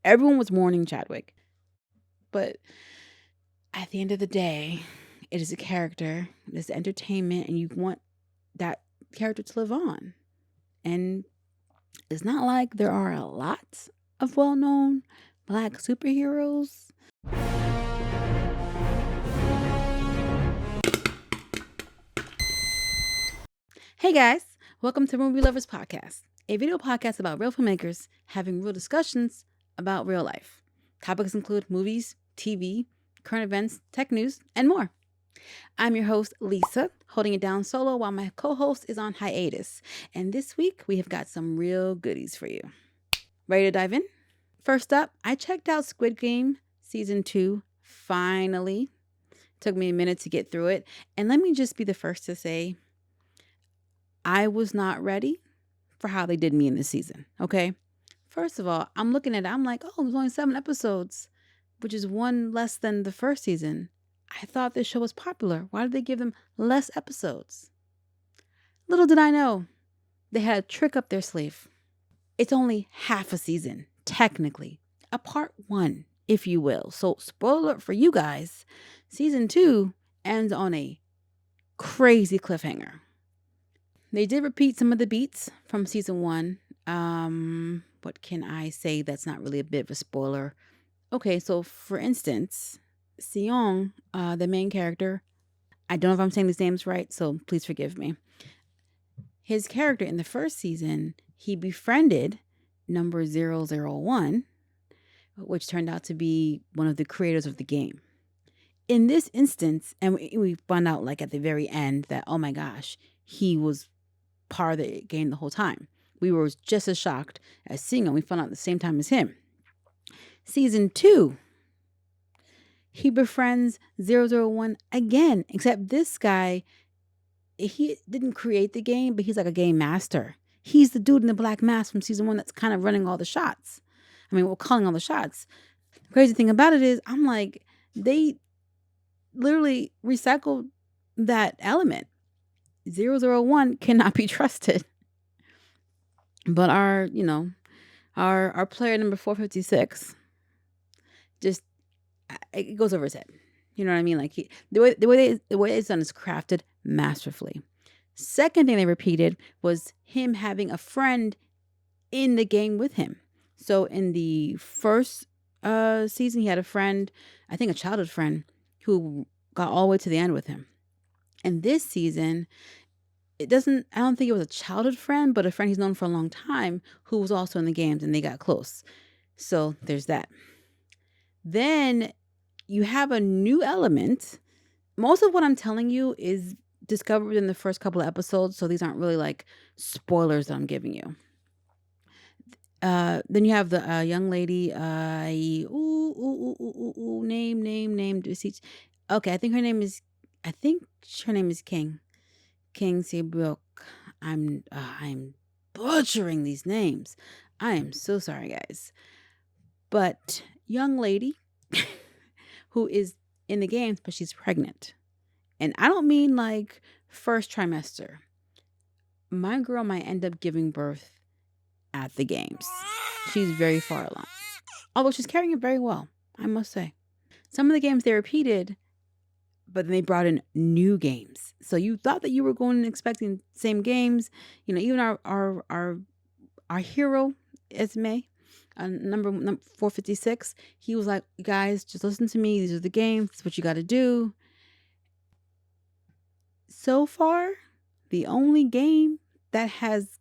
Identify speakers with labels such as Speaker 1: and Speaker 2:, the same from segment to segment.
Speaker 1: Everyone was mourning Chadwick. But at the end of the day, it is a character, it's entertainment, and you want that character to live on. And it's not like there are a lot of well known Black superheroes. Hey guys, welcome to Movie Lovers Podcast, a video podcast about real filmmakers having real discussions about real life. Topics include movies, TV, current events, tech news, and more. I'm your host, Lisa, holding it down solo while my co-host is on hiatus. And this week, we have got some real goodies for you. Ready to dive in? First up, I checked out Squid Game Season 2, finally. It took me a minute to get through it. And let me just be the first to say, I was not ready for how they did me in this season, okay? First of all, I'm looking at it, I'm like, oh, there's only 7 episodes, which is one less than the first season. I thought this show was popular. Why did they give them less episodes? Little did I know, they had a trick up their sleeve. It's only half a season, technically. A part 1, if you will. So, spoiler alert for you guys, season 2 ends on a crazy cliffhanger. They did repeat some of the beats from season 1. What can I say that's not really a bit of a spoiler? Okay, so for instance, Seong, the main character, I don't know if I'm saying these names right, so please forgive me. His character in the first season, he befriended number 001, which turned out to be one of the creators of the game. In this instance, and we found out like at the very end that, oh my gosh, he was part of the game the whole time. We were just as shocked as seeing him. We found out at the same time as him. Season 2, he befriends 001 again, except this guy, he didn't create the game, but he's like a game master. He's the dude in the black mask from season 1 that's kind of running all the shots. I mean, we're calling all the shots. The crazy thing about it is, I'm like, they literally recycled that element. 001 cannot be trusted. But our player number 456, just it goes over his head. You know what I mean? Like the way it's done is crafted masterfully. Second thing they repeated was him having a friend in the game with him. So in the first season, he had a friend, I think a childhood friend, who got all the way to the end with him. And this season, I don't think it was a childhood friend, but a friend he's known for a long time who was also in the games, and they got close. So there's that. Then you have a new element. Most of what I'm telling you is discovered in the first couple of episodes, so these aren't really like spoilers that I'm giving you. Then you have the young lady, name. Okay, I think her name is King Seabrook. I'm butchering these names. I am so sorry, guys. But young lady who is in the games, but she's pregnant. And I don't mean like first trimester. My girl might end up giving birth at the games. She's very far along. Although she's carrying it very well, I must say. Some of the games they repeated, but then they brought in new games. So you thought that you were going and expecting same games. You know, even our hero, Esme, number 456, he was like, guys, just listen to me. These are the games. This is what you got to do. So far, the only game that has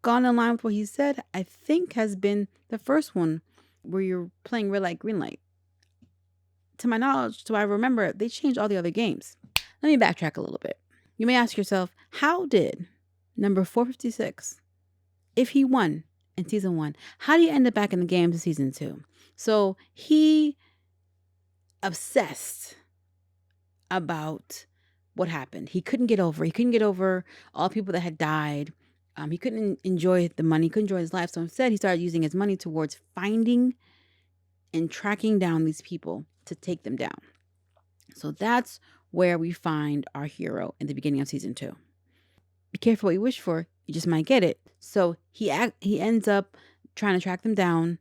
Speaker 1: gone in line with what he said, I think, has been the first one where you're playing red light, green light. To my knowledge, to what I remember, they changed all the other games. Let me backtrack a little bit. You may ask yourself, how did number 456, if he won in season 1, how do you end up back in the games in season 2? So he obsessed about what happened. He couldn't get over all people that had died. He couldn't enjoy the money, couldn't enjoy his life. So instead, he started using his money towards finding and tracking down these people to take them down. So that's where we find our hero in the beginning of season 2. Be careful what you wish for. You just might get it. So he ends up trying to track them down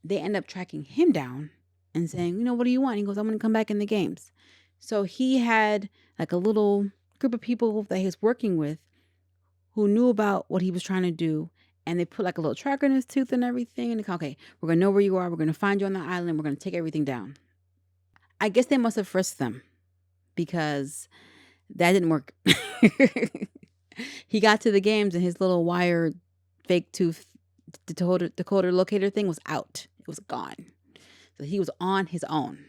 Speaker 1: they end up tracking him down and saying, what do you want? He goes, I want to come back in the games. So he had like a little group of people that he was working with who knew about what he was trying to do. And they put like a little tracker in his tooth and everything. And they go, okay, we're going to know where you are. We're going to find you on the island. We're going to take everything down. I guess they must have frisked them because that didn't work. He got to the games and his little wire fake tooth decoder locator thing was out. It was gone. So he was on his own.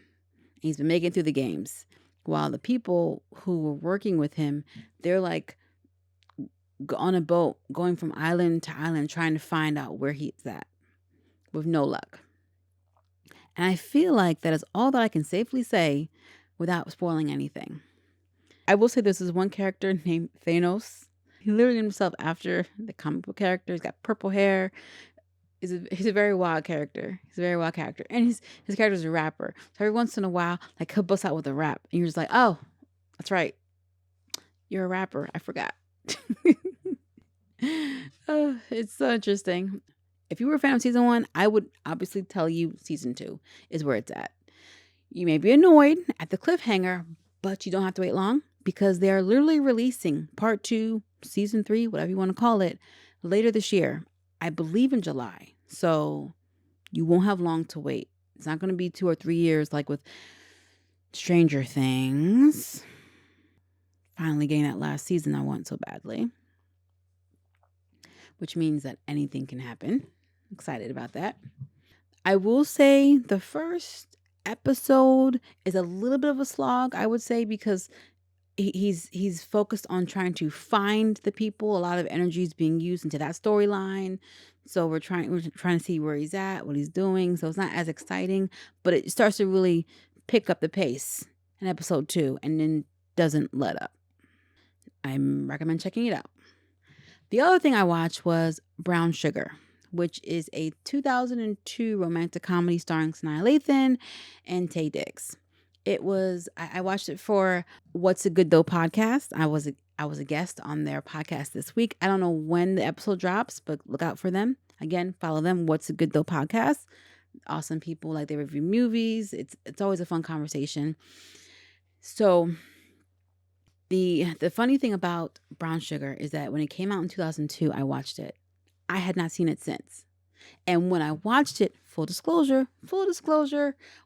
Speaker 1: He's been making it through the games. While the people who were working with him, they're like on a boat going from island to island trying to find out where he's at with no luck. And I feel like that is all that I can safely say without spoiling anything. I will say this is one character named Thanos. He literally named himself after the comic book character. He's got purple hair. He's a very wild character. He's a very wild character. And his character's a rapper. So every once in a while, like he'll bust out with a rap. And you're just like, oh, that's right. You're a rapper. I forgot. Oh, it's so interesting. If you were a fan of season 1, I would obviously tell you season 2 is where it's at. You may be annoyed at the cliffhanger, but you don't have to wait long because they are literally releasing part 2, season 3, whatever you want to call it, later this year. I believe in July. So you won't have long to wait. It's not going to be 2 or 3 years like with Stranger Things. Finally getting that last season I want so badly. Which means that anything can happen. Excited about that. I will say the first episode is a little bit of a slog, I would say, because he's focused on trying to find the people. A lot of energy is being used into that storyline. So we're trying to see where he's at, what he's doing. So it's not as exciting, but it starts to really pick up the pace in episode 2 and then doesn't let up. I recommend checking it out. The other thing I watched was Brown Sugar, which is a 2002 romantic comedy starring Sanaa Lathan and Taye Diggs. I watched it for What's a Good Though podcast. I was a guest on their podcast this week. I don't know when the episode drops, but look out for them. Again, follow them. What's a Good Though podcast. Awesome people, like they review movies. It's always a fun conversation. So the funny thing about Brown Sugar is that when it came out in 2002, I watched it. I had not seen it since. And when I watched it, full disclosure,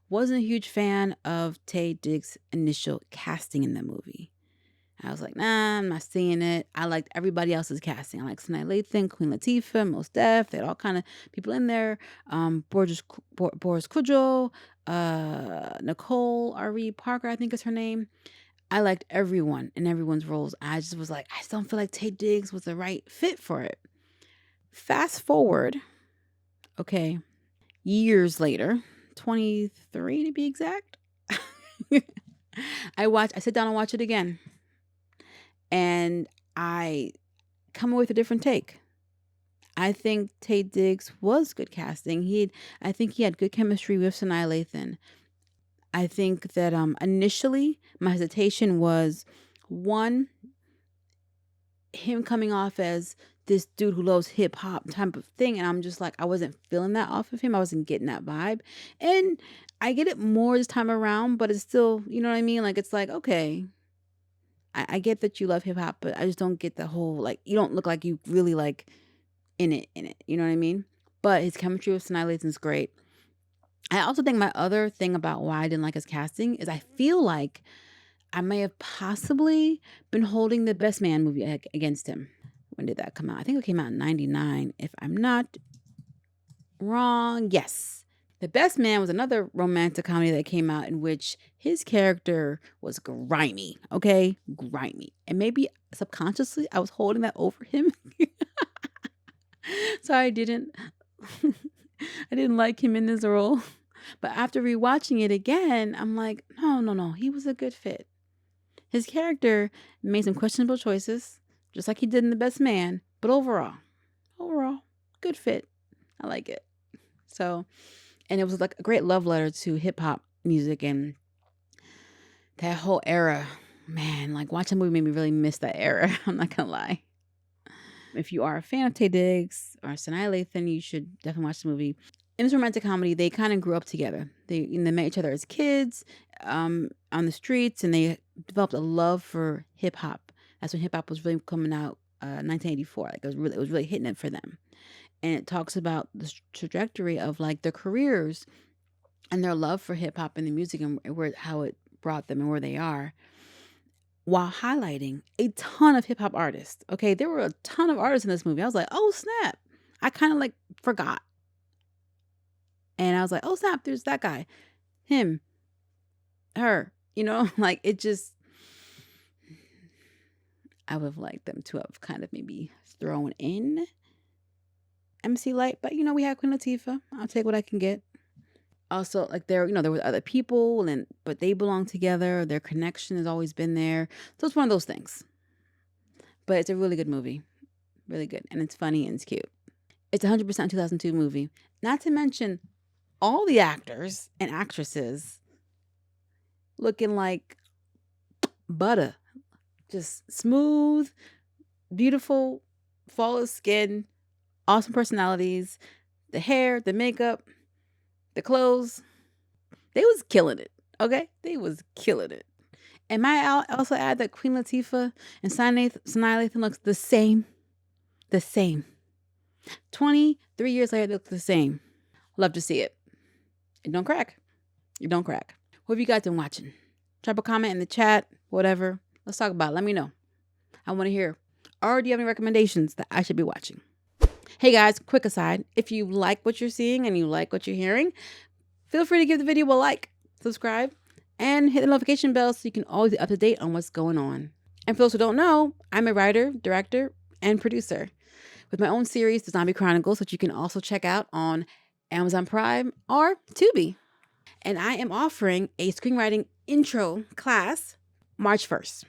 Speaker 1: wasn't a huge fan of Taye Diggs' initial casting in the movie. I was like, nah, I'm not seeing it. I liked everybody else's casting. I like Sanaa Lathan, Queen Latifah, Mos Def. They had all kind of people in there. Boris Kudrow, Nicole R.E. Parker, I think is her name. I liked everyone and everyone's roles. I just was like, I just don't feel like Taye Diggs was the right fit for it. Fast forward, okay, years later, 23 to be exact, I sit down and watch it again. And I come away with a different take. I think Taye Diggs was good casting. I think he had good chemistry with Sanaa Lathan. I think that initially my hesitation was, one, him coming off as this dude who loves hip hop type of thing. And I'm just like, I wasn't feeling that off of him. I wasn't getting that vibe. And I get it more this time around, but it's still, you know what I mean? Like, it's like, okay, I get that you love hip hop, but I just don't get the whole, like, you don't look like you really like in it. You know what I mean? But his chemistry with Sanaa Lathan is great. I also think my other thing about why I didn't like his casting is I feel like I may have possibly been holding the Best Man movie against him. When did that come out? I think it came out in 99, if I'm not wrong. Yes. The Best Man was another romantic comedy that came out in which his character was grimy. Okay? Grimy. And maybe subconsciously I was holding that over him. So I didn't like him in this role. But after rewatching it again, I'm like, no, he was a good fit. His character made some questionable choices, just like he did in The Best Man, but overall, good fit. I like it. So, and it was like a great love letter to hip hop music and that whole era. Man, like watching the movie made me really miss that era. I'm not gonna lie. If you are a fan of Taye Diggs or Sanaa Lathan, you should definitely watch the movie. in this romantic comedy, they kind of grew up together. They met each other as kids on the streets, and they developed a love for hip hop. That's when hip hop was really coming out, 1984. Like it was really hitting it for them. And it talks about the trajectory of like their careers and their love for hip hop and the music and how it brought them and where they are, while highlighting a ton of hip hop artists. Okay, there were a ton of artists in this movie. I was like, oh snap! I kind of like forgot. And I was like, oh, snap, there's that guy, him, her, like it just, I would have liked them to have kind of maybe thrown in MC Light, but we had Queen Latifah. I'll take what I can get. Also, like there were other people, but they belong together. Their connection has always been there. So it's one of those things. But it's a really good movie. Really good. And it's funny and it's cute. It's 100% 2002 movie. Not to mention all the actors and actresses looking like butter. Just smooth, beautiful, flawless skin, awesome personalities, the hair, the makeup, the clothes. They was killing it, okay? They was killing it. And might I also add that Queen Latifah and Sanaa Lathan looks the same. The same. 23 years later, they look the same. Love to see it. It don't crack. It don't crack. What have you guys been watching? Drop a comment in the chat, whatever. Let's talk about it. Let me know. I want to hear. Or do you have any recommendations that I should be watching? Hey guys, quick aside. If you like what you're seeing and you like what you're hearing, feel free to give the video a like, subscribe, and hit the notification bell so you can always be up to date on what's going on. And for those who don't know, I'm a writer, director, and producer with my own series, The Zombie Chronicles, which you can also check out on Amazon Prime or Tubi. And I am offering a screenwriting intro class March 1st.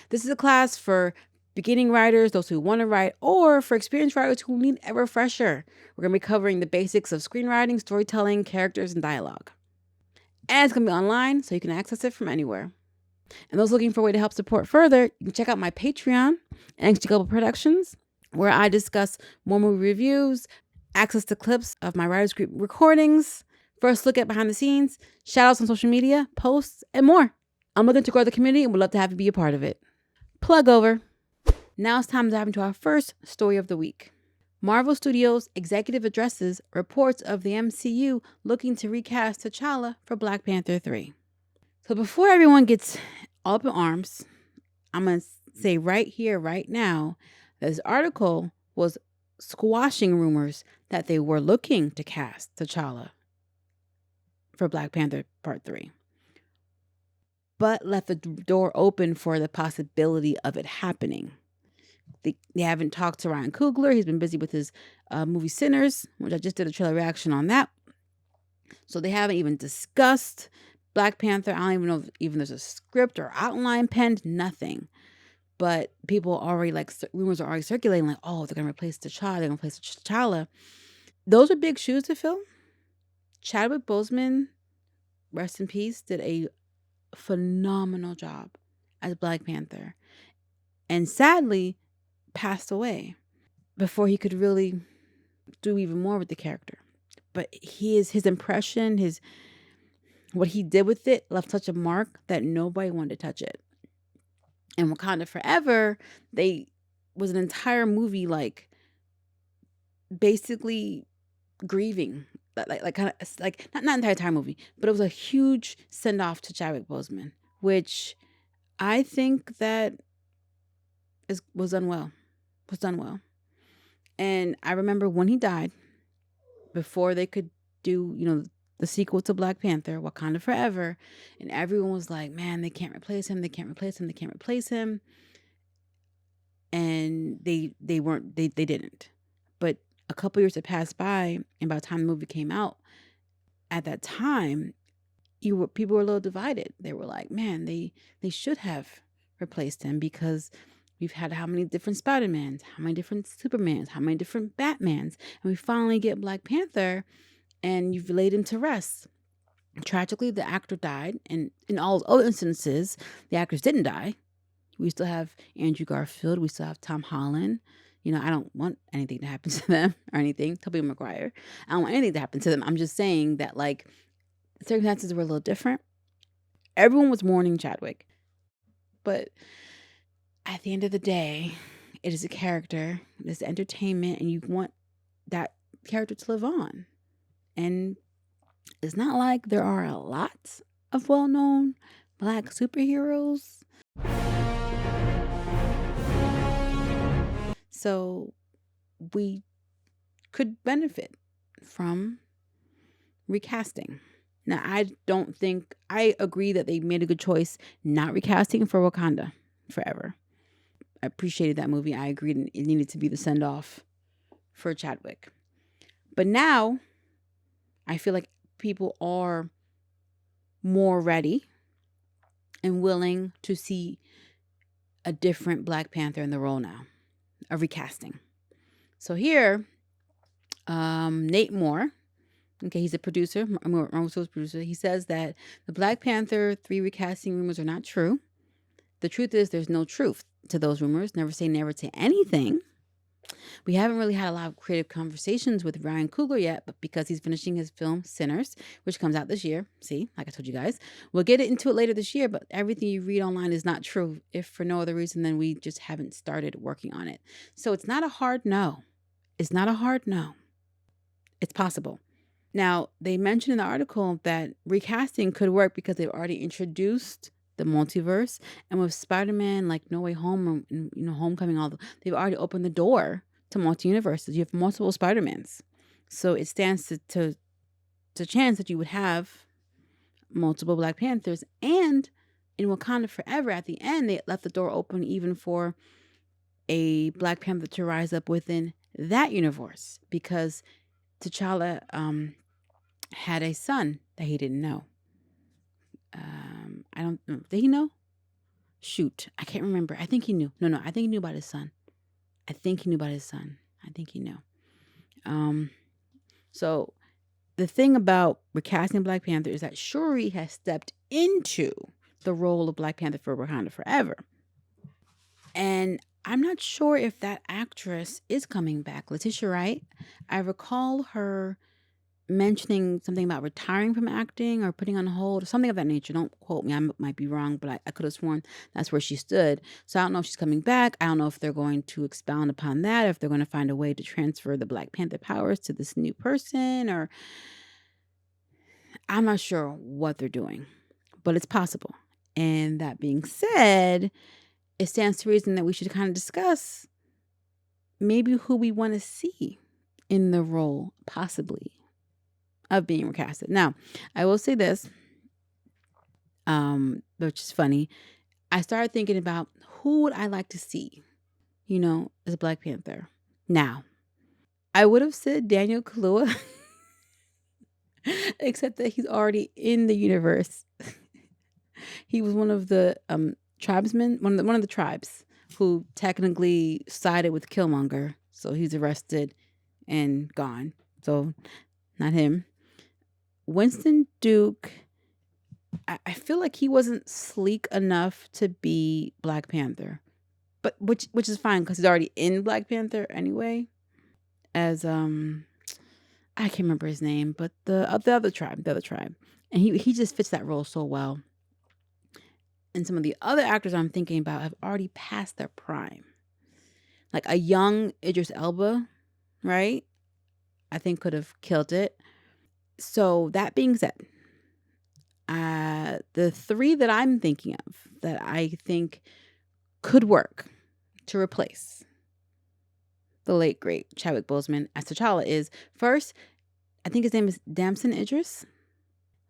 Speaker 1: This is a class for beginning writers, those who want to write, or for experienced writers who need a refresher. We're going to be covering the basics of screenwriting, storytelling, characters, and dialogue. And it's going to be online, so you can access it from anywhere. And those looking for a way to help support further, you can check out my Patreon, NXG Global Productions, where I discuss more movie reviews, access to clips of my writers group recordings, first look at behind the scenes, shout outs on social media, posts, and more. I'm looking to grow the community and would love to have you be a part of it. Plug over. Now it's time to dive into our first story of the week. Marvel Studios executive addresses reports of the MCU looking to recast T'Challa for Black Panther 3. So before everyone gets all up in arms, I'm going to say right here, right now, this article was squashing rumors that they were looking to cast T'Challa for Black Panther Part 3. But left the door open for the possibility of it happening. They haven't talked to Ryan Coogler. He's been busy with his movie Sinners, which I just did a trailer reaction on that. So they haven't even discussed Black Panther. I don't even know if even there's a script or outline penned, nothing. But people already, rumors are already circulating, like, oh, they're going to replace T'Challa. They're going to replace T'Challa. Those are big shoes to fill. Chadwick Boseman, rest in peace, did a phenomenal job as Black Panther. And sadly, passed away before he could really do even more with the character. But his impression, what he did with it left such a mark that nobody wanted to touch it. And Wakanda Forever, was an entire movie basically grieving, not entire movie, but it was a huge send off to Chadwick Boseman, which I think that was done well. And I remember when he died, before they could do, the sequel to Black Panther, Wakanda Forever, and everyone was like, man, they can't replace him. And they didn't. But a couple years had passed by, and by the time the movie came out, at that time, people were a little divided. They were like, man, they should have replaced him, because we've had how many different Spider-Mans, how many different Supermans, how many different Batmans, and we finally get Black Panther, and you've laid him to rest. Tragically, the actor died, and in all other instances, the actors didn't die. We still have Andrew Garfield, we still have Tom Holland, You know, I don't want anything to happen to them or anything. Tobey Maguire. I don't want anything to happen to them. I'm just saying that, like, the circumstances were a little different. Everyone was mourning Chadwick. But at the end of the day, it is a character, it's entertainment, and you want that character to live on. And it's not like there are a lot of well-known Black superheroes. So we could benefit from recasting. Now, I agree that they made a good choice not recasting for Wakanda Forever. I appreciated that movie. I agreed it needed to be the send-off for Chadwick. But now, I feel like people are more ready and willing to see a different Black Panther in the role now, a recasting. So here, Nate Moore, okay, he's a producer, Marvel's producer. He says that the Black Panther 3 recasting rumors are not true. The truth is there's no truth to those rumors. Never say never to anything. We haven't really had a lot of creative conversations with Ryan Coogler yet, but because he's finishing his film Sinners, which comes out this year. See, like I told you guys, we'll get into it later this year, but everything you read online is not true, if for no other reason than we just haven't started working on it. So it's not a hard no. It's not a hard no. It's possible. Now, they mentioned in the article that recasting could work because they've already introduced the multiverse, and with Spider-Man, like No Way Home, or, Homecoming, they've already opened the door to multi-universes. You have multiple Spider-Mans, so it stands to chance that you would have multiple Black Panthers. And in Wakanda Forever, at the end, they left the door open even for a Black Panther to rise up within that universe, because T'Challa had a son that he didn't know. I don't know. Did he know? Shoot, I can't remember. I think he knew. No, I think he knew about his son. I think he knew. So the thing about recasting Black Panther is that Shuri has stepped into the role of Black Panther for Wakanda Forever. And I'm not sure if that actress is coming back. Letitia Wright, I recall her mentioning something about retiring from acting or putting on hold or something of that nature. Don't quote me. I might be wrong, but I could have sworn that's where she stood. So I don't know if she's coming back. I don't know if they're going to expound upon that, if they're going to find a way to transfer the Black Panther powers to this new person, or I'm not sure what they're doing, but it's possible. And that being said, it stands to reason that we should kind of discuss maybe who we want to see in the role, possibly, of being recasted. Now, I will say this, which is funny. I started thinking about who would I like to see, as Black Panther. Now, I would have said Daniel Kaluuya, except that he's already in the universe. He was one of the tribesmen, one of the tribes who technically sided with Killmonger. So he's arrested and gone. So not him. Winston Duke, I feel like he wasn't sleek enough to be Black Panther, but which is fine because he's already in Black Panther anyway. As I can't remember his name, but the other tribe, and he just fits that role so well. And some of the other actors I'm thinking about have already passed their prime, like a young Idris Elba, right? I think could have killed it. So that being said, the three that I'm thinking of that I think could work to replace the late great Chadwick Boseman as T'Challa is, first, I think his name is Damson Idris.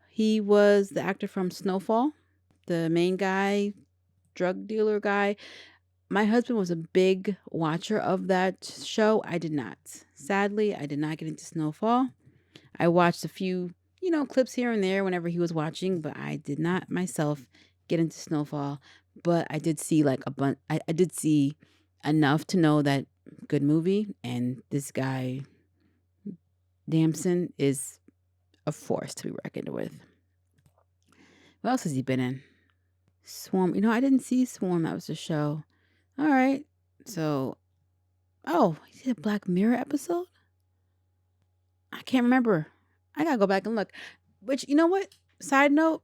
Speaker 1: He was the actor from Snowfall, the main guy, drug dealer guy. My husband was a big watcher of that show. I did not. Sadly, I did not get into Snowfall. I watched a few, clips here and there whenever he was watching, but I did not myself get into Snowfall. But I did see I did see enough to know that good movie, and this guy Damson is a force to be reckoned with. What else has he been in? Swarm. I didn't see Swarm. That was a show. All right. So Oh, he did a Black Mirror episode? I can't remember. I gotta go back and look. Which, you know what? Side note,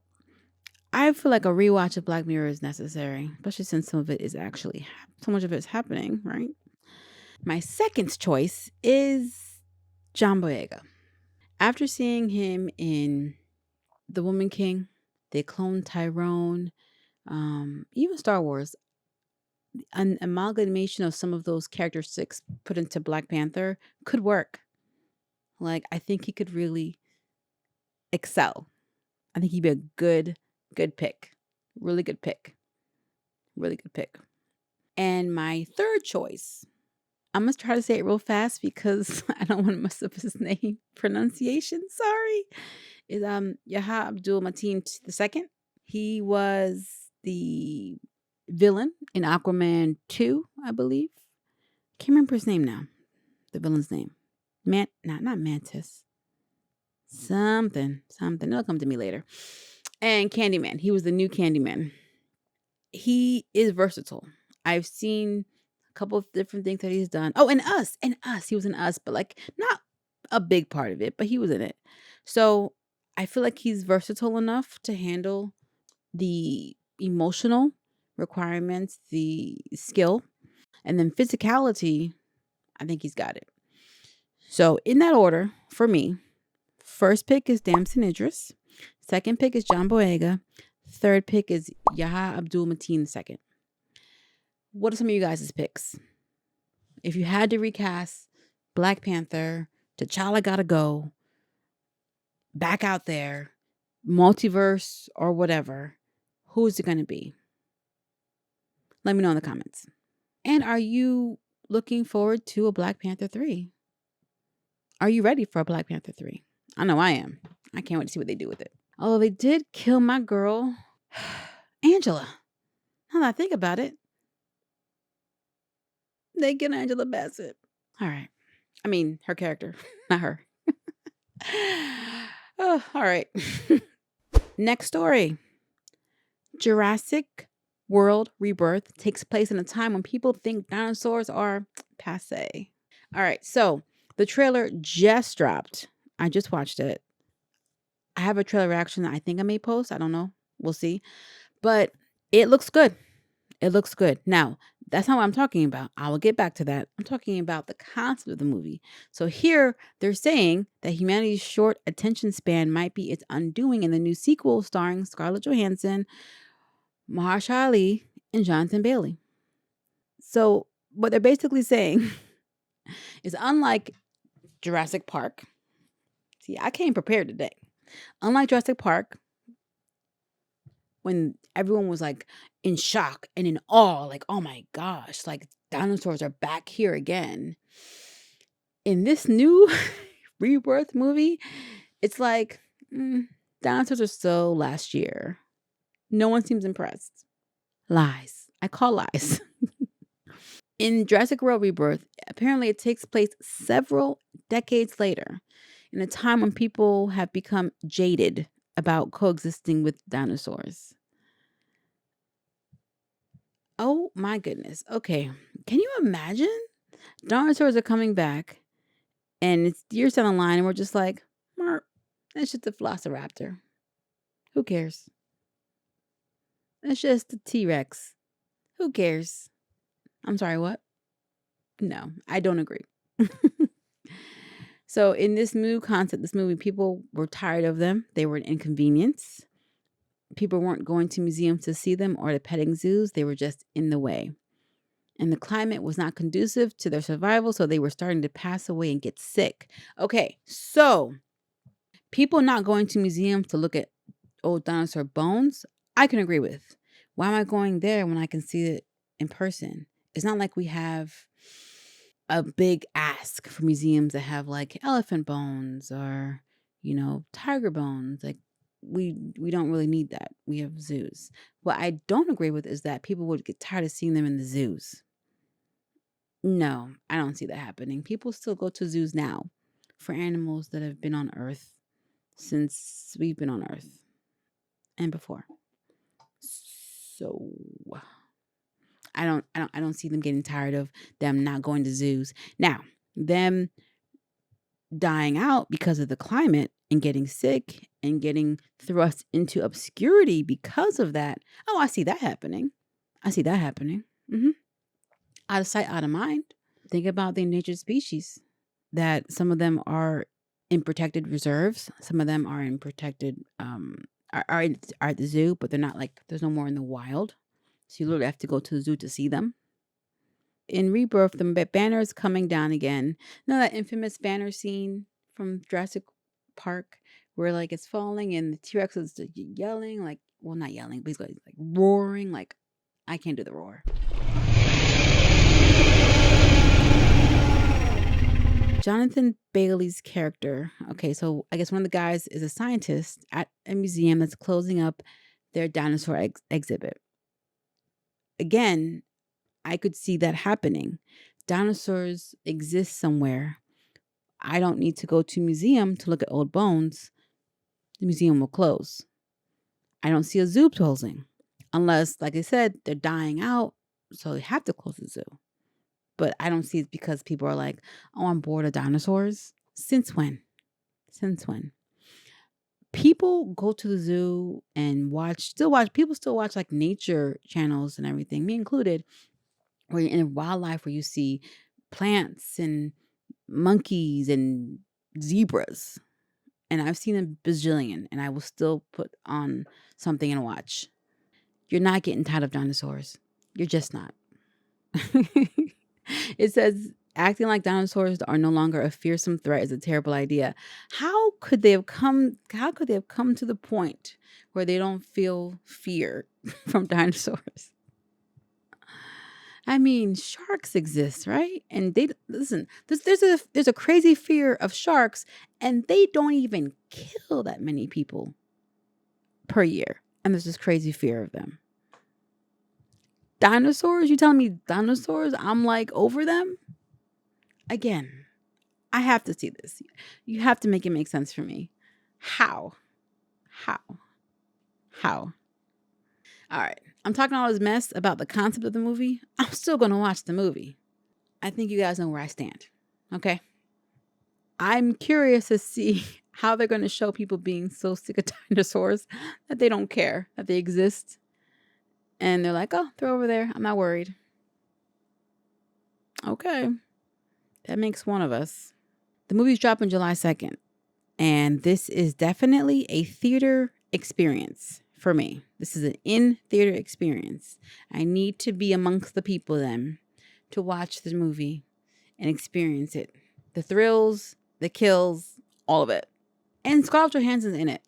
Speaker 1: I feel like a rewatch of Black Mirror is necessary, especially since some of it is actually, so much of it is happening, right? My second choice is John Boyega. After seeing him in The Woman King, They Cloned Tyrone, even Star Wars, an amalgamation of some of those characteristics put into Black Panther could work. Like, I think he could really excel. I think he'd be a good pick. Really good pick. Really good pick. And my third choice, I'm gonna try to say it real fast because I don't want to mess up his name pronunciation. Sorry. Is Yahya Abdul Mateen II. He was the villain in Aquaman 2, I believe. Can't remember his name now. The villain's name. Not Mantis. Something. It'll come to me later. And Candyman. He was the new Candyman. He is versatile. I've seen a couple of different things that he's done. Oh, and Us. He was in Us, but like not a big part of it, but he was in it. So I feel like he's versatile enough to handle the emotional requirements, the skill, and then physicality. I think he's got it. So in that order, for me, first pick is Damson Idris. Second pick is John Boyega. Third pick is Yahya Abdul Mateen II. What are some of you guys' picks? If you had to recast Black Panther, T'Challa gotta go, back out there, multiverse or whatever, who is it going to be? Let me know in the comments. And are you looking forward to a Black Panther 3? Are you ready for a Black Panther 3? I know I am. I can't wait to see what they do with it. Although they did kill my girl, Angela. Now that I think about it, they killed Angela Bassett. All right. I mean, her character, not her. Oh, all right. Next story. Jurassic World Rebirth takes place in a time when people think dinosaurs are passe. All right, so the trailer just dropped. I just watched it. I have a trailer reaction that I think I may post. I don't know. We'll see. But it looks good. It looks good. Now, that's not what I'm talking about. I will get back to that. I'm talking about the concept of the movie. So here they're saying that humanity's short attention span might be its undoing in the new sequel starring Scarlett Johansson, Mahershala Ali, and Jonathan Bailey. So what they're basically saying is unlike Jurassic Park. See, I came prepared today. Unlike Jurassic Park, when everyone was like in shock and in awe, like, oh my gosh, like dinosaurs are back here again. In this new Rebirth movie, it's like dinosaurs are still last year. No one seems impressed. Lies. I call lies. In Jurassic World Rebirth, apparently it takes place several decades later, in a time when people have become jaded about coexisting with dinosaurs. Oh my goodness. Okay. Can you imagine? Dinosaurs are coming back and it's years down the line and we're just like, Mark, that's just a velociraptor. Who cares? That's just a T-Rex. Who cares? I'm sorry, what? No, I don't agree. So in this new concept, this movie, people were tired of them. They were an inconvenience. People weren't going to museums to see them or to petting zoos. They were just in the way. And the climate was not conducive to their survival, so they were starting to pass away and get sick. Okay, so people not going to museums to look at old dinosaur bones, I can agree with. Why am I going there when I can see it in person? It's not like we have a big ask for museums that have like elephant bones or, tiger bones. Like we don't really need that. We have zoos. What I don't agree with is that people would get tired of seeing them in the zoos. No, I don't see that happening. People still go to zoos now for animals that have been on Earth since we've been on Earth and before. So I don't see them getting tired of them not going to zoos. Now, them dying out because of the climate and getting sick and getting thrust into obscurity because of that. Oh, I see that happening. I see that happening. Out of sight, out of mind. Think about the endangered species, that some of them are in protected reserves. Some of them are in protected, are at the zoo, but they're not, like, there's no more in the wild. So you literally have to go to the zoo to see them. In Rebirth, the banner is coming down again. You know that infamous banner scene from Jurassic Park where, like, it's falling and the T-Rex is yelling, like, well, not yelling, but he's like roaring. Like, I can't do the roar. Jonathan Bailey's character. Okay, so I guess one of the guys is a scientist at a museum that's closing up their dinosaur exhibit. Again, I could see that happening. Dinosaurs exist somewhere. I don't need to go to a museum to look at old bones. The museum will close. I don't see a zoo closing unless, like I said, they're dying out, so they have to close the zoo. But I don't see it because people are like, oh, I'm bored of dinosaurs. Since when? Since when? People go to the zoo and people still watch like nature channels and everything, me included, where you're in wildlife where you see plants and monkeys and zebras. And I've seen a bazillion, and I will still put on something and watch. You're not getting tired of dinosaurs. You're just not. It says acting like dinosaurs are no longer a fearsome threat is a terrible idea. How could they have come to the point where they don't feel fear from dinosaurs? I mean, sharks exist, right? And they listen, there's a crazy fear of sharks, and they don't even kill that many people per year. And there's this crazy fear of them. Dinosaurs? You telling me dinosaurs? I'm like over them? Again, I have to see this. You have to make it make sense for me. How? All right. I'm talking all this mess about the concept of the movie. I'm still going to watch the movie. I think you guys know where I stand. Okay? I'm curious to see how they're going to show people being so sick of dinosaurs that they don't care that they exist. And they're like, oh, they're over there. I'm not worried. Okay. That makes one of us. The movie's dropping July 2nd. And this is definitely a theater experience for me. This is an in-theater experience. I need to be amongst the people then to watch the movie and experience it. The thrills, the kills, all of it. And Scarlett Johansson's in it.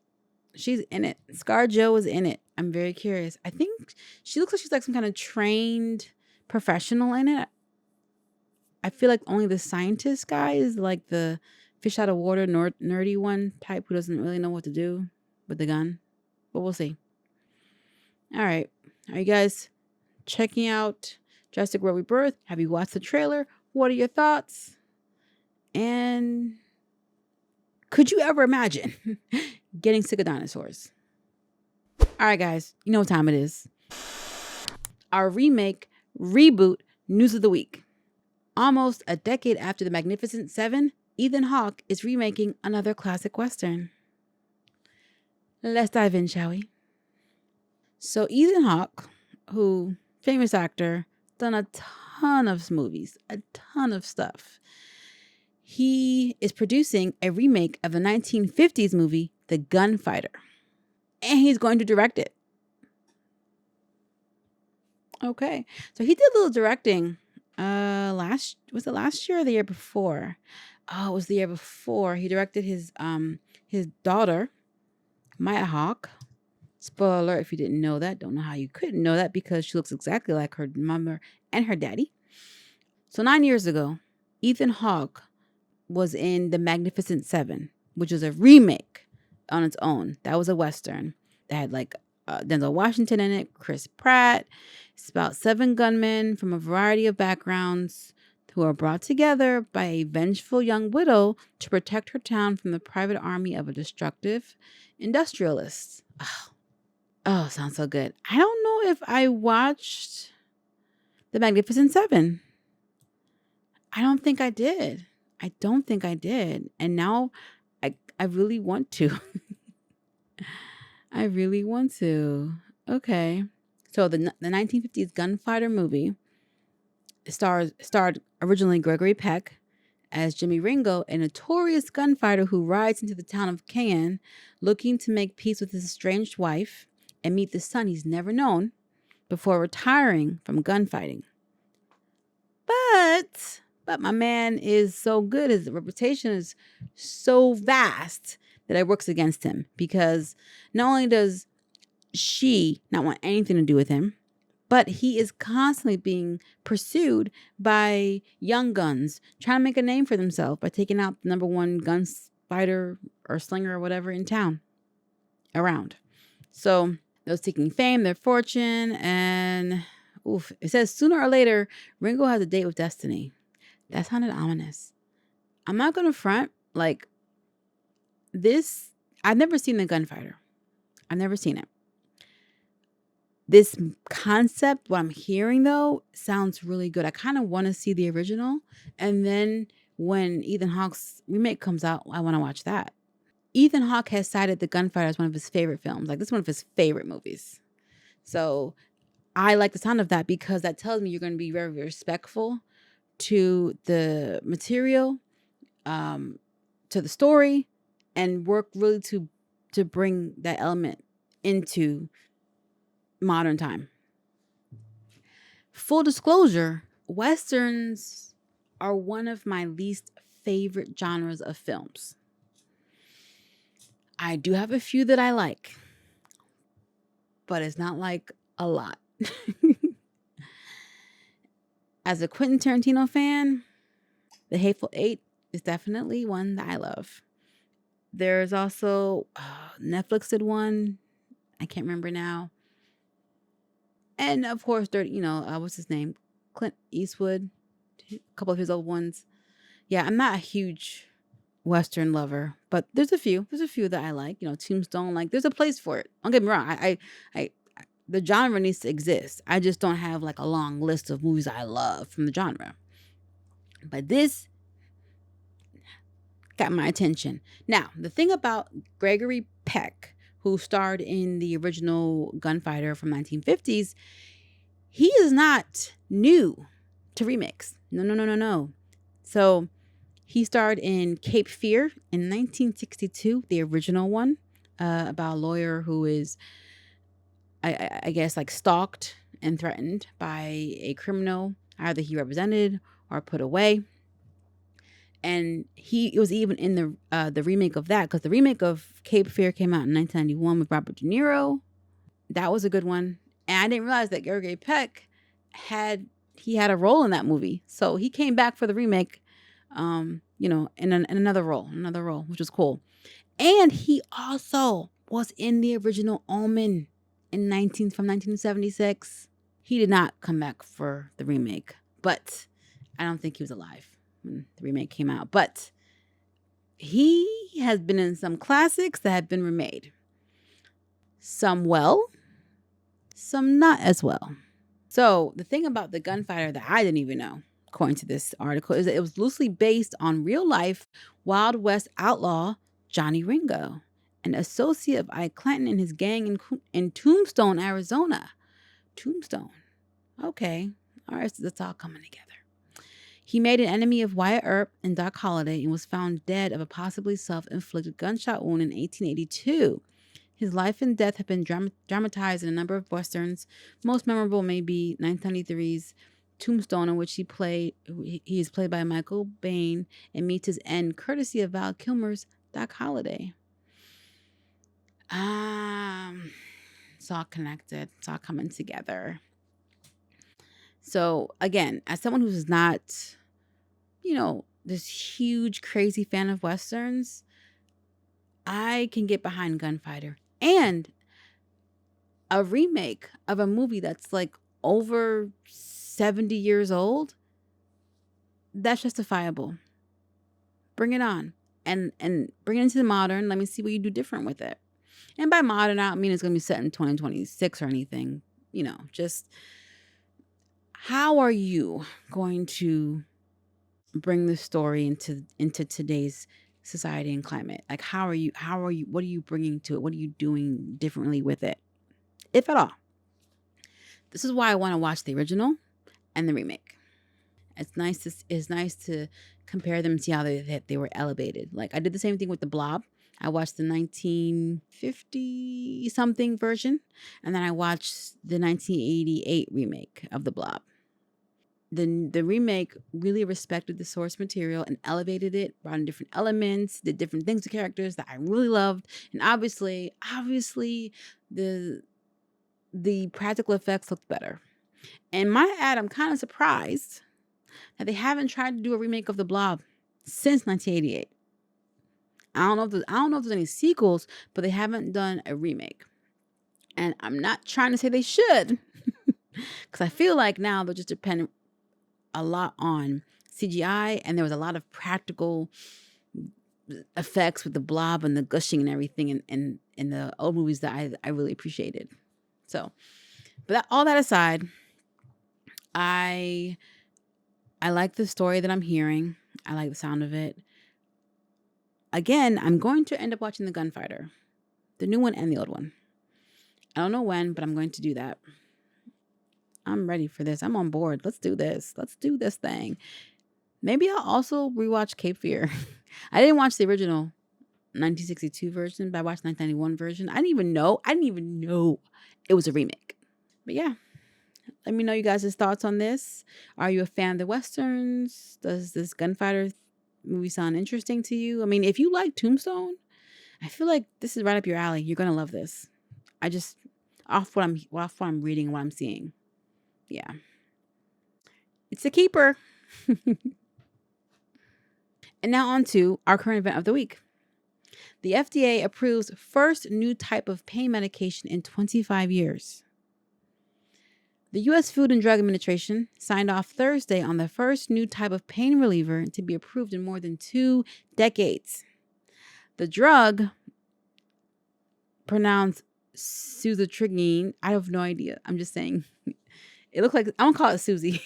Speaker 1: She's in it. ScarJo is in it. I'm very curious. I think she looks like she's like some kind of trained professional in it. I feel like only the scientist guy is like the fish out of water, nerdy one type who doesn't really know what to do with the gun. But we'll see. All right. Are you guys checking out Jurassic World Rebirth? Have you watched the trailer? What are your thoughts? And could you ever imagine getting sick of dinosaurs? All right, guys. You know what time it is. Our remake, reboot, news of the week. Almost a decade after The Magnificent Seven, Ethan Hawke is remaking another classic Western. Let's dive in, shall we? So Ethan Hawke, who, famous actor, done a ton of movies, a ton of stuff. He is producing a remake of the 1950s movie, The Gunfighter. And he's going to direct it. Okay. So he did a little directing last year or the year before? Oh, it was the year before. He directed his daughter, Maya Hawke. Spoiler alert if you didn't know that. Don't know how you couldn't know that because she looks exactly like her mother and her daddy. So 9 years ago, Ethan Hawke was in The Magnificent Seven, which is a remake on its own. That was a Western that had like Denzel Washington in it, Chris Pratt. It's about 7 gunmen from a variety of backgrounds who are brought together by a vengeful young widow to protect her town from the private army of a destructive industrialist. Oh, sounds so good. I don't know if I watched The Magnificent Seven. I don't think I did. I don't think I did. And now I really want to. I really want to. Okay. So the 1950s gunfighter movie starred originally Gregory Peck as Jimmy Ringo, a notorious gunfighter who rides into the town of Cayenne looking to make peace with his estranged wife and meet the son he's never known before retiring from gunfighting. But my man is so good, his reputation is so vast that it works against him, because not only does she not want anything to do with him, but he is constantly being pursued by young guns trying to make a name for themselves by taking out the number one gun fighter or slinger or whatever in town around. So those seeking fame, their fortune, and it says sooner or later, Ringo has a date with destiny. That sounded ominous. I'm not going to front. Like, this, I've never seen The Gunfighter. I've never seen it. This concept, what I'm hearing though, sounds really good. I kind of want to see the original. And then when Ethan Hawke's remake comes out, I want to watch that. Ethan Hawke has cited The Gunfighter as one of his favorite films. Like, this is one of his favorite movies. So I like the sound of that, because that tells me you're going to be very, very respectful to the material, to the story, and work really to bring that element into modern time. Full disclosure, Westerns are one of my least favorite genres of films. I do have a few that I like, but it's not like a lot. As a Quentin Tarantino fan, The Hateful Eight is definitely one that I love. There's also Netflix did one. I can't remember now. And of course, what's his name? Clint Eastwood. A couple of his old ones. Yeah, I'm not a huge Western lover, but there's a few. There's a few that I like. Tombstone. Like, there's a place for it. Don't get me wrong. I the genre needs to exist. I just don't have like a long list of movies I love from the genre. But this got my attention. Now, the thing about Gregory Peck, who starred in the original Gunfighter from 1950s, he is not new to remakes. No. So he starred in Cape Fear in 1962, the original one, about a lawyer who is, I guess, like stalked and threatened by a criminal, either he represented or put away. And it was even in the remake of that, because the remake of Cape Fear came out in 1991 with Robert De Niro. That was a good one. And I didn't realize that Gregory Peck had a role in that movie. So he came back for the remake, in another role, which was cool. And he also was in the original Omen from 1976. He did not come back for the remake, but I don't think he was alive when the remake came out. But he has been in some classics that have been remade. Some well, some not as well. So the thing about The Gunfighter that I didn't even know, according to this article, is that it was loosely based on real life Wild West outlaw Johnny Ringo, an associate of Ike Clanton and his gang in Tombstone, Arizona. Tombstone. Okay. All right, so that's all coming together. He made an enemy of Wyatt Earp and Doc Holliday and was found dead of a possibly self-inflicted gunshot wound in 1882. His life and death have been dramatized in a number of westerns. Most memorable may be 1993's Tombstone, in which he is played by Michael Biehn and meets his end courtesy of Val Kilmer's Doc Holliday. It's all connected. It's all coming together. So again, as someone who's not, this huge crazy fan of westerns, I can get behind Gunfighter. And a remake of a movie that's like over 70 years old, that's justifiable. Bring it on. And bring it into the modern. Let me see what you do different with it. And by modern, I don't mean it's going to be set in 2026 or anything. how are you going to bring this story into today's society and climate? Like, what are you bringing to it? What are you doing differently with it, if at all? This is why I want to watch the original and the remake. It's nice to compare them and see how they were elevated. Like, I did the same thing with the Blob. I watched the 1950 something version, and then I watched the 1988 remake of the Blob. The remake really respected the source material and elevated it, brought in different elements, did different things to characters that I really loved, and obviously the practical effects looked better. And my add, I'm kind of surprised that they haven't tried to do a remake of the Blob since 1988. I don't know if there's any sequels, but they haven't done a remake. And I'm not trying to say they should, because I feel like now they're just dependent a lot on CGI, and there was a lot of practical effects with the Blob and the gushing and everything in the old movies that I really appreciated. So, but all that aside, I like the story that I'm hearing. I like the sound of it. Again, I'm going to end up watching The Gunfighter, the new one and the old one. I don't know when, but I'm going to do that. I'm ready for this. I'm on board. Let's do this. Let's do this thing. Maybe I'll also rewatch Cape Fear. I didn't watch the original 1962 version, but I watched the 1991 version. I didn't even know it was a remake. But yeah, let me know you guys' thoughts on this. Are you a fan of the Westerns? Does this Gunfighter movie sound interesting to you? I mean, if you like Tombstone, I feel like this is right up your alley. You're going to love this. I just, off what I'm reading and what I'm seeing. Yeah. It's a keeper. And now on to our current event of the week. The FDA approves first new type of pain medication in 25 years. The U.S. Food and Drug Administration signed off Thursday on the first new type of pain reliever to be approved in more than 2 decades. The drug, pronounced suzetrigine, I have no idea. I'm just saying. It looks like, I'm going to call it Susie.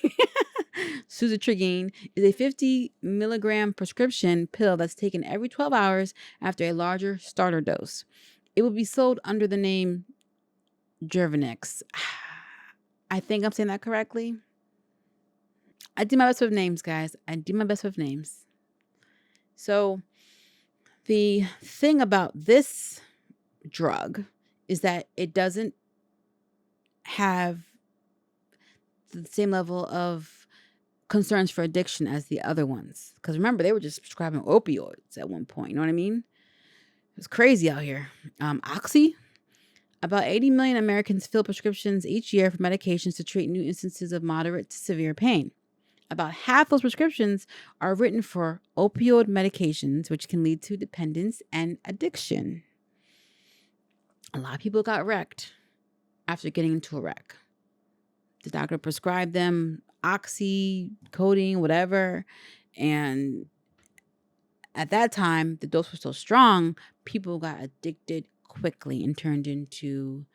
Speaker 1: Suzetrigine is a 50 milligram prescription pill that's taken every 12 hours after a larger starter dose. It will be sold under the name Jervanex. I think I'm saying that correctly. I do my best with names, guys. I do my best with names. So the thing about this drug is that it doesn't have the same level of concerns for addiction as the other ones. Because remember, they were just prescribing opioids at one point. You know what I mean? It's crazy out here. Oxy. About 80 million Americans fill prescriptions each year for medications to treat new instances of moderate to severe pain. About half those prescriptions are written for opioid medications, which can lead to dependence and addiction. A lot of people got wrecked after getting into a wreck. The doctor prescribed them oxy, codeine, whatever. And at that time, the dose was so strong, people got addicted quickly and turned into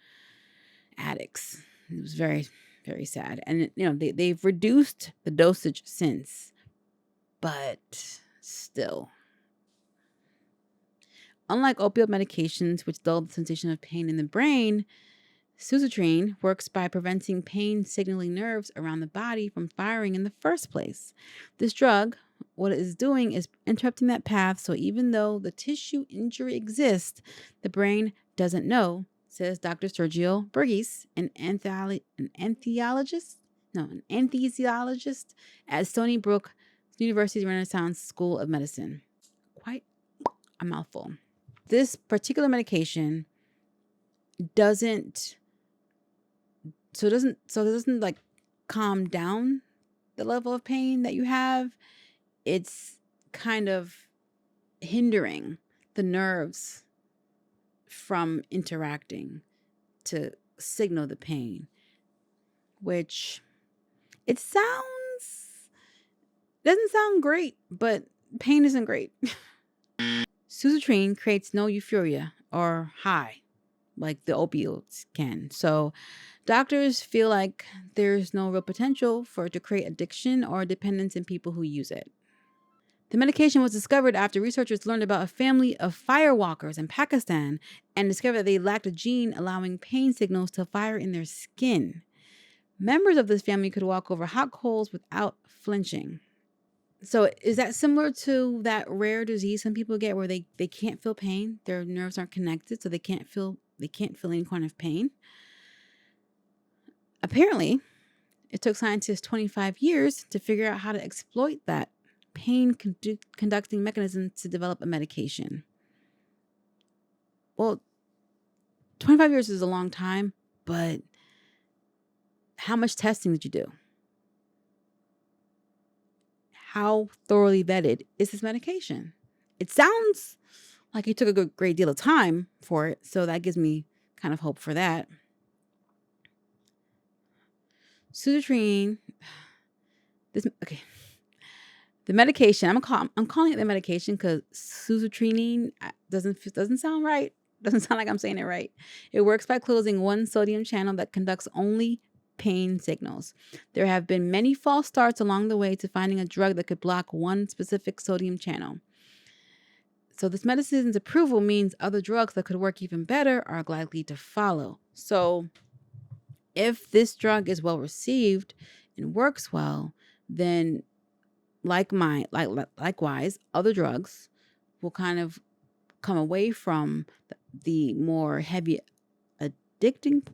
Speaker 1: addicts. It was very, very sad. And, they've reduced the dosage since, but still. Unlike opioid medications, which dull the sensation of pain in the brain, suzetrigine works by preventing pain signaling nerves around the body from firing in the first place. This drug, what it is doing is interrupting that path, so even though the tissue injury exists, the brain doesn't know, says Dr. Sergio Burgess, an anesthesiologist at Stony Brook University's Renaissance School of Medicine. Quite a mouthful. This particular medication doesn't like calm down the level of pain that you have. It's kind of hindering the nerves from interacting to signal the pain, which doesn't sound great, but pain isn't great. Suzetrigine creates no euphoria or high like the opioids can. So doctors feel like there's no real potential for it to create addiction or dependence in people who use it. The medication was discovered after researchers learned about a family of firewalkers in Pakistan and discovered that they lacked a gene allowing pain signals to fire in their skin. Members of this family could walk over hot coals without flinching. So is that similar to that rare disease some people get where they can't feel pain? Their nerves aren't connected, so they can't feel any kind of pain. Apparently, it took scientists 25 years to figure out how to exploit that pain conducting mechanism to develop a medication. Well, 25 years is a long time, but how much testing did you do? How thoroughly vetted is this medication? It sounds like it took a great deal of time for it, so that gives me kind of hope for that. Suzetrine, the medication. I'm calling it the medication because suzetrine doesn't sound right. Doesn't sound like I'm saying it right. It works by closing one sodium channel that conducts only pain signals. There have been many false starts along the way to finding a drug that could block one specific sodium channel. So this medicine's approval means other drugs that could work even better are likely to follow. So if this drug is well received and works well, then likewise, other drugs will kind of come away from the more heavy addicting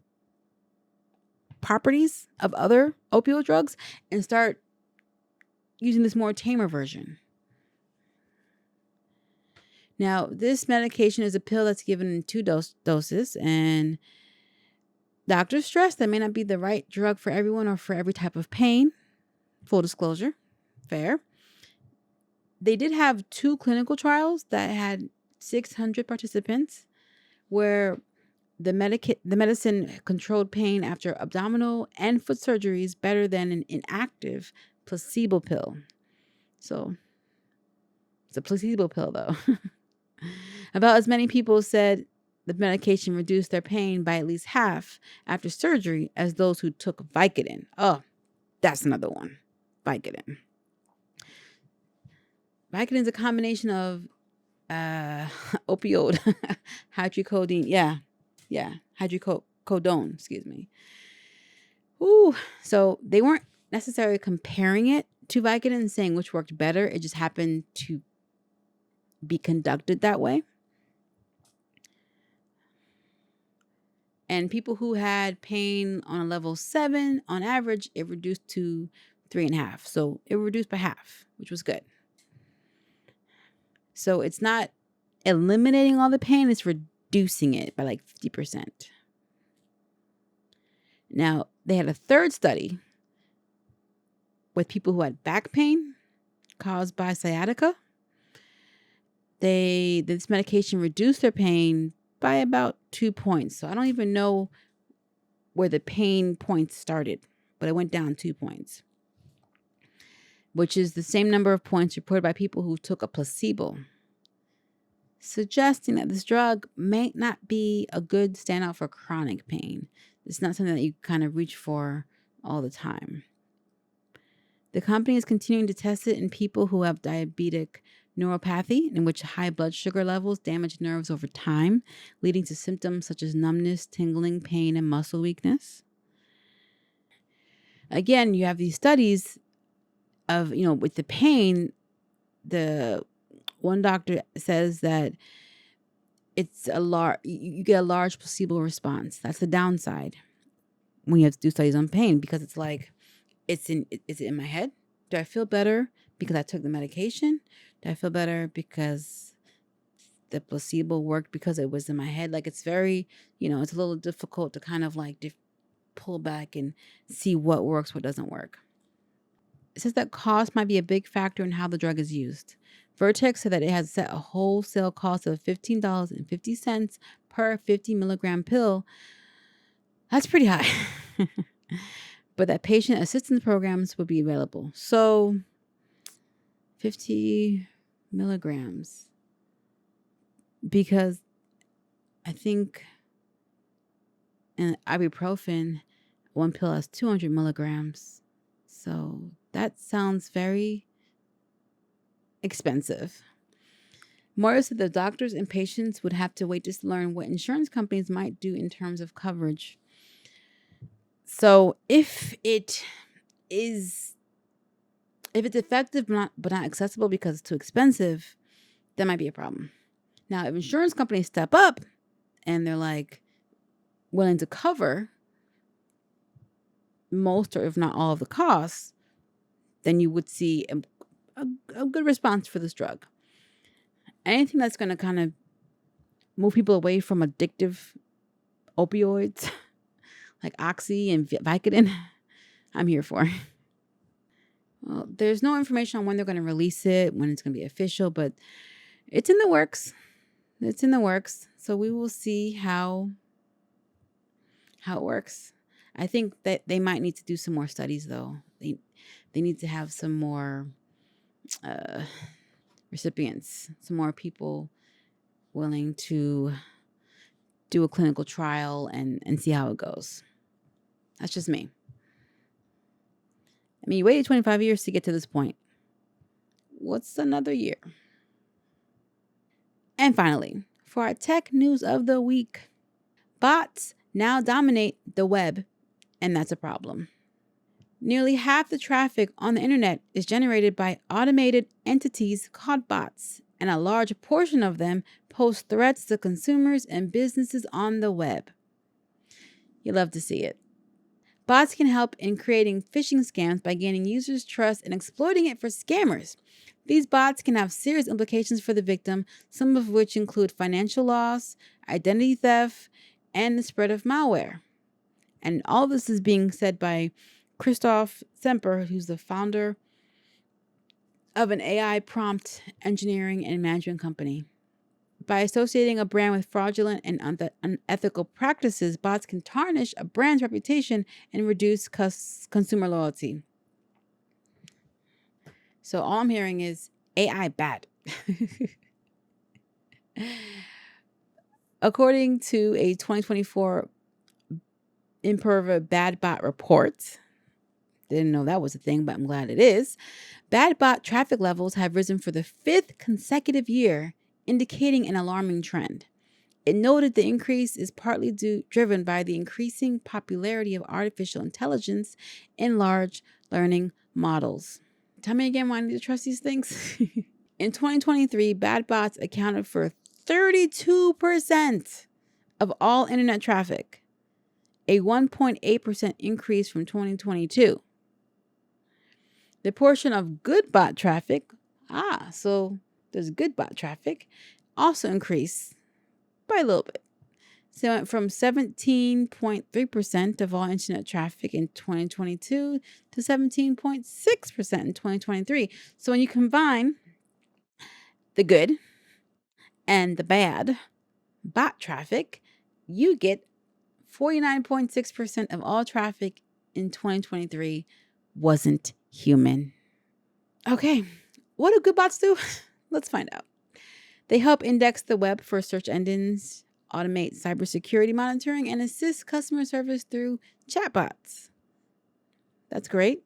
Speaker 1: properties of other opioid drugs and start using this more tamer version. Now, this medication is a pill that's given in 2 doses, and doctors stress that may not be the right drug for everyone or for every type of pain. Full disclosure, fair. They did have 2 clinical trials that had 600 participants where the medicine controlled pain after abdominal and foot surgeries better than an inactive placebo pill. So it's a placebo pill, though. About as many people said the medication reduced their pain by at least half after surgery as those who took Vicodin. Oh, that's another one. Vicodin. Vicodin is a combination of opioid, hydrocodone. Hydrocodone, excuse me. Ooh, so they weren't necessarily comparing it to Vicodin and saying which worked better. It just happened to be conducted that way. And people who had pain on a level 7, on average, it reduced to 3.5. So it reduced by half, which was good. So it's not eliminating all the pain, it's reducing it by like 50%. Now, they had a third study with people who had back pain caused by sciatica. This medication reduced their pain by about 2 points. So I don't even know where the pain points started, but it went down 2 points, which is the same number of points reported by people who took a placebo, suggesting that this drug may not be a good standout for chronic pain. It's not something that you kind of reach for all the time. The company is continuing to test it in people who have diabetic neuropathy, in which high blood sugar levels damage nerves over time, leading to symptoms such as numbness, tingling, pain, and muscle weakness. Again, you have these studies of, with the pain, the one doctor says that it's you get a large placebo response. That's the downside when you have to do studies on pain, because it's like, is it in my head? Do I feel better because I took the medication? Do I feel better because the placebo worked because it was in my head? Like, it's very, it's a little difficult to kind of like pull back and see what works, what doesn't work. It says that cost might be a big factor in how the drug is used. Vertex said that it has set a wholesale cost of $15.50 per 50 milligram pill. That's pretty high. But that patient assistance programs would be available. So 50 milligrams. Because I think And ibuprofen, one pill has 200 milligrams. So that sounds very expensive. Moira said the doctors and patients would have to wait to learn what insurance companies might do in terms of coverage. So if it's effective but not accessible because it's too expensive, that might be a problem. Now, if insurance companies step up and they're like willing to cover most or if not all of the costs, then you would see a good response for this drug. Anything that's going to kind of move people away from addictive opioids like Oxy and Vicodin, I'm here for. Well, there's no information on when they're going to release it, when it's going to be official, but it's in the works. It's in the works. So we will see how it works. I think that they might need to do some more studies, though. They need to have some more recipients, some more people willing to do a clinical trial and see how it goes. That's just me. I mean, you waited 25 years to get to this point. What's another year? And finally, for our tech news of the week, bots now dominate the web, and that's a problem. Nearly half the traffic on the internet is generated by automated entities called bots, and a large portion of them post threats to consumers and businesses on the web. You love to see it. Bots can help in creating phishing scams by gaining users' trust and exploiting it for scammers. These bots can have serious implications for the victim, some of which include financial loss, identity theft, and the spread of malware. And all this is being said by Christoph Semper, who's the founder of an AI prompt engineering and management company. By associating a brand with fraudulent and unethical practices, bots can tarnish a brand's reputation and reduce consumer loyalty. So all I'm hearing is AI bad. According to a 2024 Imperva Bad Bot report, didn't know that was a thing, but I'm glad it is. Bad bot traffic levels have risen for the 5th consecutive year, indicating an alarming trend. It noted the increase is partly driven by the increasing popularity of artificial intelligence in large learning models. Tell me again why I need to trust these things. In 2023, bad bots accounted for 32% of all internet traffic, a 1.8% increase from 2022. The portion of good bot traffic, so there's good bot traffic, also increased by a little bit. So it went from 17.3% of all internet traffic in 2022 to 17.6% in 2023. So when you combine the good and the bad bot traffic, you get 49.6% of all traffic in 2023 wasn't human. Okay, what do good bots do? Let's find out. They help index the web for search engines, automate cybersecurity monitoring, and assist customer service through chatbots. That's great.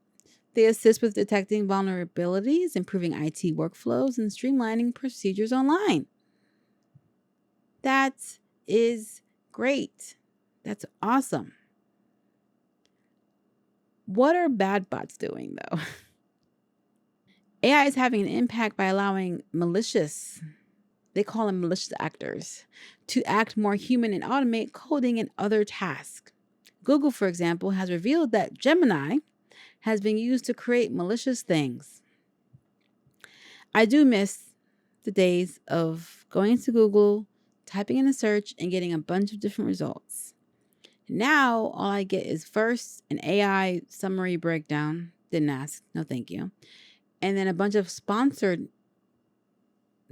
Speaker 1: They assist with detecting vulnerabilities, improving IT workflows, and streamlining procedures online. That is great. That's awesome. What are bad bots doing, though? AI is having an impact by allowing they call them malicious actors, to act more human and automate coding and other tasks. Google, for example, has revealed that Gemini has been used to create malicious things. I do miss the days of going into Google, typing in a search, and getting a bunch of different results. Now, all I get is first an AI summary breakdown. Didn't ask. No, thank you. And then a bunch of sponsored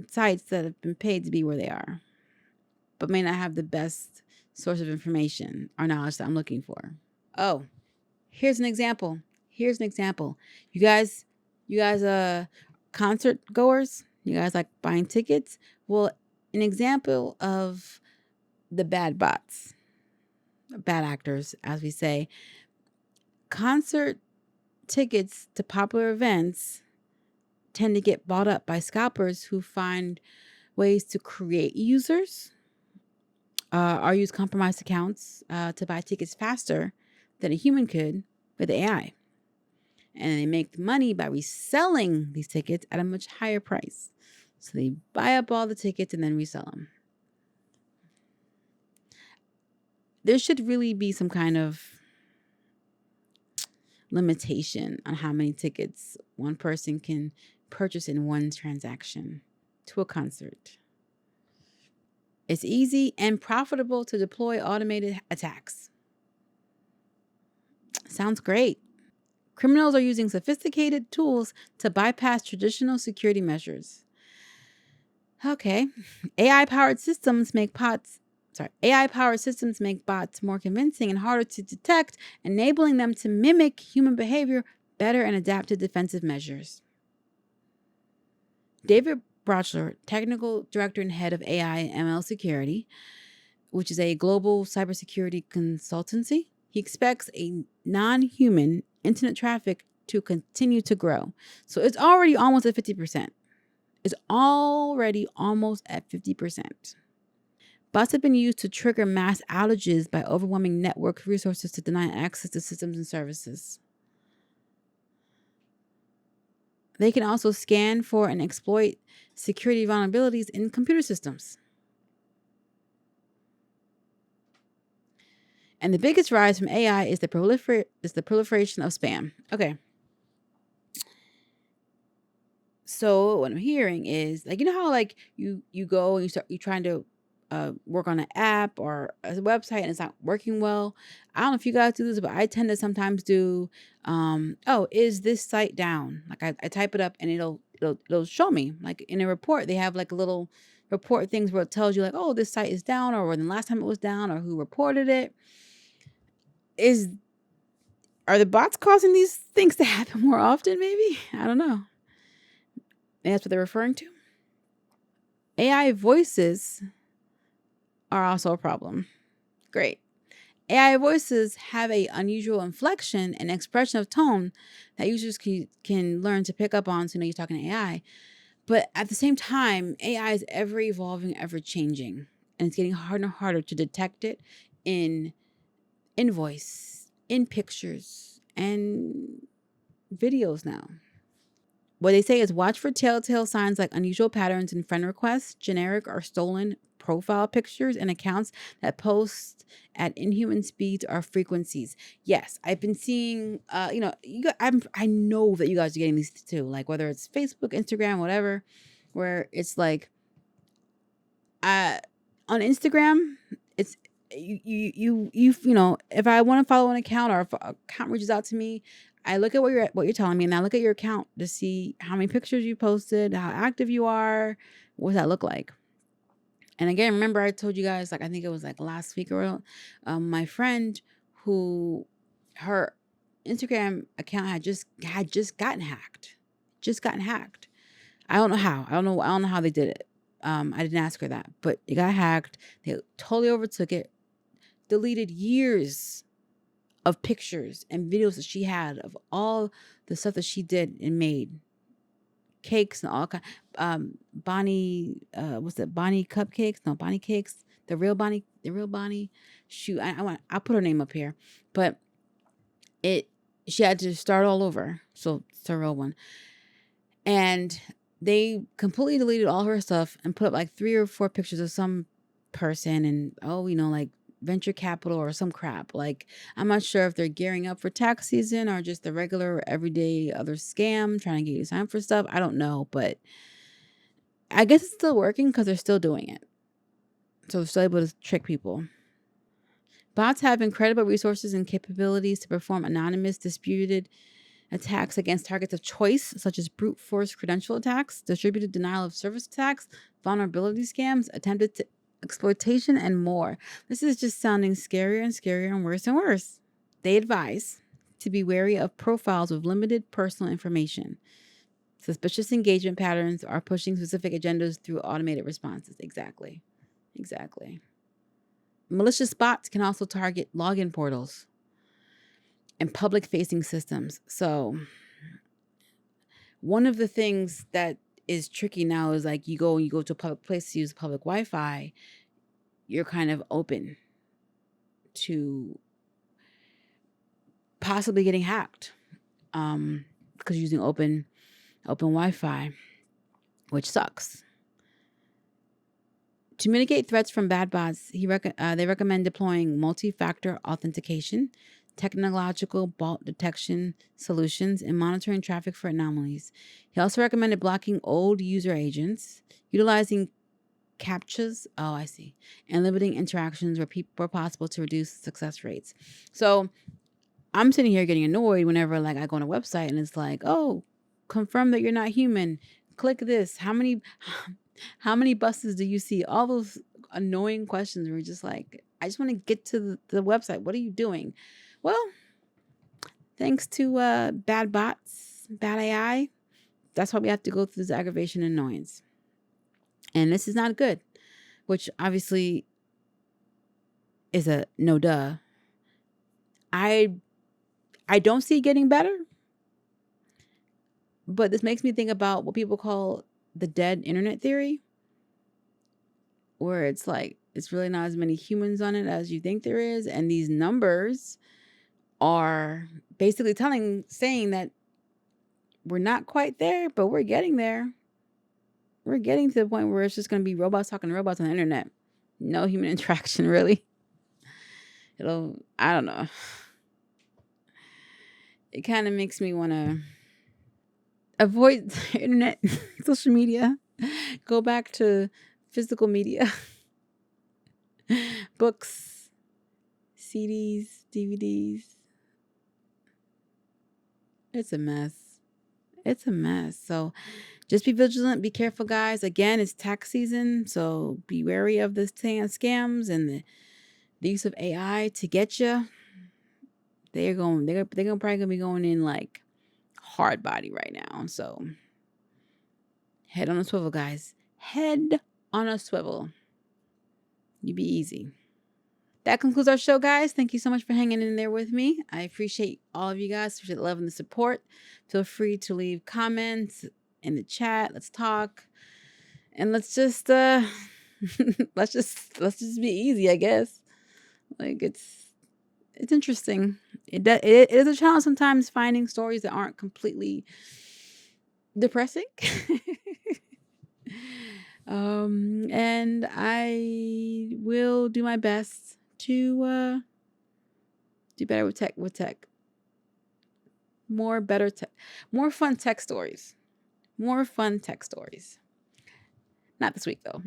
Speaker 1: sites that have been paid to be where they are, but may not have the best source of information or knowledge that I'm looking for. Oh, here's an example. You guys, concert goers, you guys like buying tickets? Well, an example of the bad bots. bad actors, as we say. Concert tickets to popular events tend to get bought up by scalpers who find ways to create users or use compromised accounts to buy tickets faster than a human could with AI. And they make money by reselling these tickets at a much higher price. So they buy up all the tickets and then resell them. There should really be some kind of limitation on how many tickets one person can purchase in one transaction to a concert. It's easy and profitable to deploy automated attacks. Sounds great. Criminals are using sophisticated tools to bypass traditional security measures. Okay. AI-powered systems make bots more convincing and harder to detect, enabling them to mimic human behavior better and adapt to defensive measures. David Brochler, technical director and head of AI and ML security, which is a global cybersecurity consultancy, he expects a non-human internet traffic to continue to grow. So it's already almost at 50%. It's already almost at 50%. Bots have been used to trigger mass outages by overwhelming network resources to deny access to systems and services. They can also scan for and exploit security vulnerabilities in computer systems. And the biggest rise from AI is the proliferation of spam. Okay. So what I'm hearing is, like, you know how like you go and you're trying to work on an app or a website and it's not working well. I don't know if you guys do this, but I tend to sometimes do oh, is this site down? Like I type it up and it'll show me. Like in a report, they have like a little report things where it tells you like, oh, this site is down, or when the last time it was down, or who reported it. Are the bots causing these things to happen more often? Maybe, I don't know. And that's what they're referring to. AI voices are also a problem. Great. AI voices have an unusual inflection and expression of tone that users can learn to pick up on, so you know you're talking to AI. But at the same time, AI is ever evolving, ever changing, and it's getting harder and harder to detect it in voice, in pictures, and videos now. What they say is watch for telltale signs like unusual patterns in friend requests, generic or stolen profile pictures, and accounts that post at inhuman speeds or frequencies. Yes, I've been seeing, I know that you guys are getting these too, like whether it's Facebook, Instagram, whatever, where it's like, on Instagram, it's if I want to follow an account or if an account reaches out to me, I look at what you're telling me, and I look at your account to see how many pictures you posted, how active you are, what does that look like. And again, remember I told you guys, like I think it was like last week or my friend who her Instagram account had just gotten hacked. I don't know how. I don't know how they did it. I didn't ask her that, but it got hacked. They totally overtook it, deleted years of pictures and videos that she had of all the stuff that she did and made, cakes and all kind. Bonnie, what's that? Bonnie cupcakes? No, Bonnie cakes. The real Bonnie. Shoot, I'll put her name up here, but she had to start all over. So it's a real one, and they completely deleted all her stuff and put up like 3 or 4 pictures of some person and like venture capital or some crap. Like, I'm not sure if they're gearing up for tax season or just the regular everyday other scam trying to get you signed for stuff. I don't know, but I guess it's still working because they're still doing it. So they're still able to trick people. Bots have incredible resources and capabilities to perform anonymous, disputed attacks against targets of choice, such as brute force credential attacks, distributed denial of service attacks, vulnerability scams, attempted exploitation, and more. This is just sounding scarier and scarier and worse. They advise to be wary of profiles with limited personal information. Suspicious engagement patterns are pushing specific agendas through automated responses. Exactly. Malicious bots can also target login portals and public-facing systems. So one of the things that is tricky now is like you go to a public place to use public Wi-Fi, you're kind of open to possibly getting hacked because you're using open Wi-Fi, which sucks. To mitigate threats from bad bots, they recommend deploying multi-factor authentication, technological bot detection solutions, and monitoring traffic for anomalies. He also recommended blocking old user agents, utilizing CAPTCHAs, and limiting interactions where possible to reduce success rates. So I'm sitting here getting annoyed whenever like I go on a website and it's like, oh, confirm that you're not human. Click this. How many buses do you see? All those annoying questions were just like, I just want to get to the website. What are you doing? Well, thanks to bad bots, bad AI, that's why we have to go through this aggravation and annoyance. And this is not good, which obviously is a no duh. I don't see it getting better, but this makes me think about what people call the dead internet theory, where it's like it's really not as many humans on it as you think there is, and these numbers are basically saying that we're not quite there, but we're getting there. We're getting to the point where it's just going to be robots talking to robots on the internet. No human interaction, really. I don't know. It kind of makes me want to avoid the internet, social media, go back to physical media, books, CDs, DVDs. It's a mess. It's a mess. So just be vigilant. Be careful, guys. Again, it's tax season, so be wary of the scams and the use of AI to get you. They're probably gonna be going in like hard body right now. So head on a swivel, guys. Head on a swivel. You be easy. That concludes our show, guys. Thank you so much for hanging in there with me. I appreciate all of you guys. Appreciate the love and the support. Feel free to leave comments in the chat. Let's talk. And let's just let's just be easy, I guess. Like it's interesting. It is a challenge sometimes finding stories that aren't completely depressing. And I will do my best to do better with tech. More fun tech stories. More fun tech stories. Not this week though.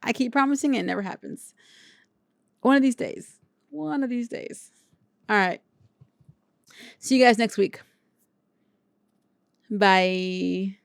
Speaker 1: I keep promising it never happens. One of these days. All right. See you guys next week. Bye.